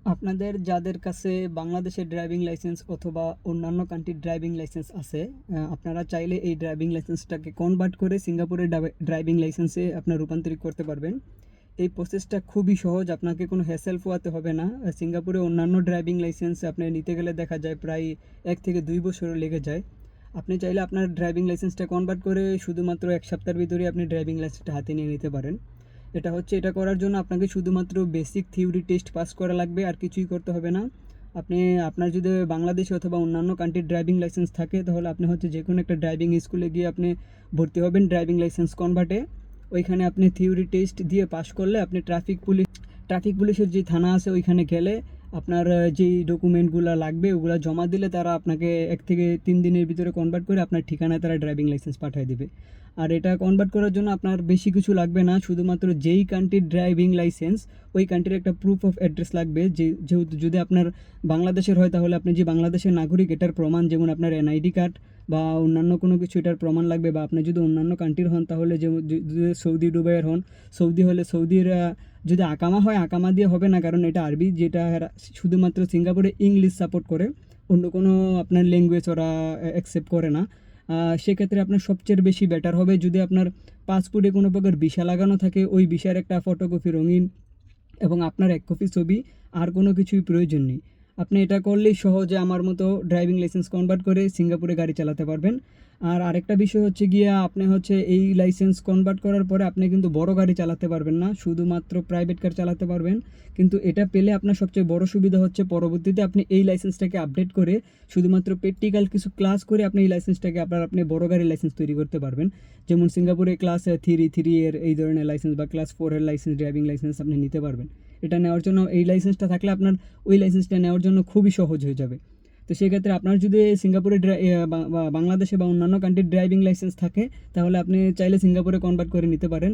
আপনাদের যাদের কাছে বাংলাদেশের ড্রাইভিং লাইসেন্স অথবা অন্যান্য কান্ট্রির ড্রাইভিং লাইসেন্স আছে, আপনারা চাইলে এই ড্রাইভিং লাইসেন্সটাকে কনভার্ট করে সিঙ্গাপুরের ড্রাইভিং লাইসেন্সে আপনার রূপান্তরিত করতে পারবেন। এই প্রসেসটা খুবই সহজ, আপনাকে কোনো হ্যাসেল পোয়াতে হবে না। সিঙ্গাপুরে অন্যান্য ড্রাইভিং লাইসেন্স আপনি নিতে গেলে দেখা যায় প্রায় 1 থেকে 2 বছর লেগে যায়। আপনি চাইলে আপনার ড্রাইভিং লাইসেন্সটা কনভার্ট করে শুধুমাত্র 1 সপ্তাহের ভিতরে আপনি ড্রাইভিং লাইসেন্সটা হাতে নিয়ে নিতে পারেন। এটা করার জন্য আপনাকে শুধুমাত্র বেসিক থিওরি টেস্ট পাস করা লাগবে, আর কিছুই করতে হবে না। আপনার যদি বাংলাদেশে অথবা অন্যান্য কান্ট্রির ড্রাইভিং লাইসেন্স থাকে, তাহলে আপনি যে কোনো একটা ড্রাইভিং স্কুলে গিয়ে আপনি ভর্তি হবেন ড্রাইভিং লাইসেন্স কনভার্টে। ওইখানে আপনি থিওরি টেস্ট দিয়ে পাস করলে আপনি ট্রাফিক পুলিশের যে থানা আছে ওইখানে গেলে আপনার যেই ডকুমেন্টগুলো লাগবে ওগুলো জমা দিলে তারা আপনাকে 1 থেকে 3 দিনের ভিতরে কনভার্ট করে আপনার ঠিকানায় তারা ড্রাইভিং লাইসেন্স পাঠিয়ে দেবে। আর এটা কনভার্ট করার জন্য আপনার বেশি কিছু লাগবে না, শুধুমাত্র যেই কান্ট্রির ড্রাইভিং লাইসেন্স ওই কান্ট্রির একটা প্রুফ অফ অ্যাড্রেস লাগবে। যেহেতু যদি আপনার বাংলাদেশের হয় তাহলে আপনি যে বাংলাদেশের নাগরিক এটার প্রমাণ, যেমন আপনার এনআইডি কার্ড বা অন্যান্য কোনো কিছু এটার প্রমাণ লাগবে। বা আপনি যদি অন্যান্য কান্ট্রির হন তাহলে যদি সৌদি দুবাইয়ের হন, সৌদি হলে সৌদির যদি আকামা হয় আকামা দিয়ে হবে না, কারণ এটা আরবি, যেটা শুধুমাত্র সিঙ্গাপুরে ইংলিশ সাপোর্ট করে, অন্য কোনো আপনার ল্যাঙ্গুয়েজ ওরা অ্যাকসেপ্ট করে না। সেক্ষেত্রে আপনার সবচেয়ে বেশি বেটার হবে যদি আপনার পাসপোর্টে কোনো প্রকার ভিসা লাগানো থাকে, ওই ভিসার একটা ফটোকপি রঙিন এবং আপনার 1 কপি ছবি, আর কোনো কিছুই প্রয়োজন নেই। আপনি এটা করলেই সহজে আমার মতো ড্রাইভিং লাইসেন্স কনভার্ট করে সিঙ্গাপুরে গাড়ি চালাতে পারবেন। আর আরেকটা বিষয় হচ্ছে গিয়ে আপনি এই লাইসেন্স কনভার্ট করার পরে আপনি কিন্তু বড় গাড়ি চালাতে পারবেন না, শুধুমাত্র প্রাইভেট কার চালাতে পারবেন। কিন্তু এটা পেলে আপনার সবচেয়ে বড় সুবিধা হচ্ছে পরবর্তীতে আপনি এই লাইসেন্সটাকে আপডেট করে শুধুমাত্র প্র্যাকটিক্যাল কিছু ক্লাস করে আপনি এই লাইসেন্সটাকে আপনি বড় গাড়ির লাইসেন্স তৈরি করতে পারবেন। যেমন সিঙ্গাপুরে ক্লাস 3 এর এই ধরনের লাইসেন্স বা ক্লাস 4 এর লাইসেন্স, ড্রাইভিং লাইসেন্স আপনি নিতে পারবেন। এটা নেওয়ার জন্য এই লাইসেন্সটা থাকলে আপনার ওই লাইসেন্সটা নেওয়ার জন্য খুবই সহজ হয়ে যাবে। তো সেক্ষেত্রে আপনার যদি সিঙ্গাপুরে বাংলাদেশে বা অন্যান্য কান্ট্রির ড্রাইভিং লাইসেন্স থাকে তাহলে আপনি চাইলে সিঙ্গাপুরে কনভার্ট করে নিতে পারেন।